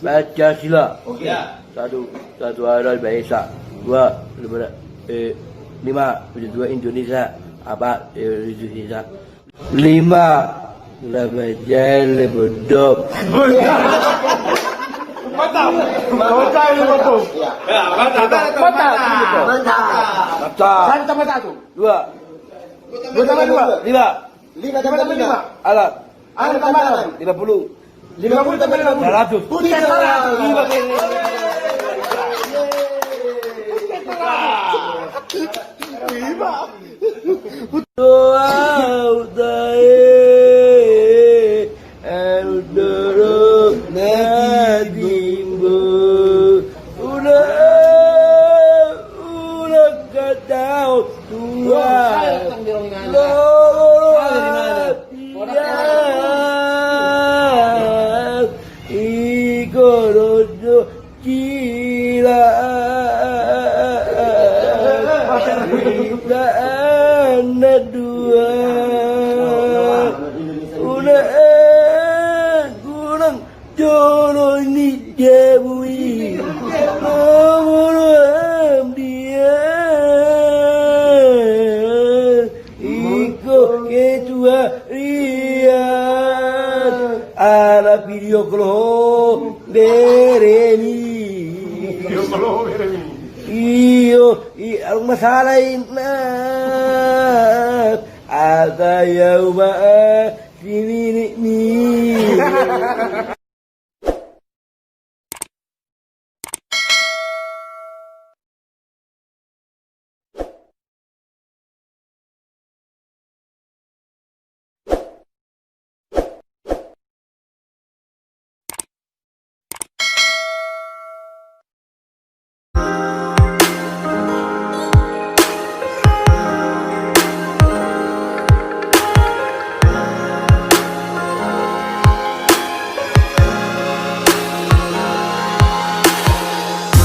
Pancasila. Oke. Satu hari Bangsa. Dua, lima, dua Indonesia. Apa Indonesia? Lima, lebih bodoh. Mantap. Mantap ini betul. Ya, mantap. Satu tambah satu. Dua. Dua tambah dua. Lima. Lima tambah lima. Alat. Alat tambah alat. 50. 50 tambah 50. 100. Putih 100. Lima kali. Doa utai eldoro nadimbo udah kacau tua ikorojo kira kita anak dua udah kurang jono ini jauhi nomor dia ikut ketua rian ala video call bereni iyo ang masalah na ada yauma sini ni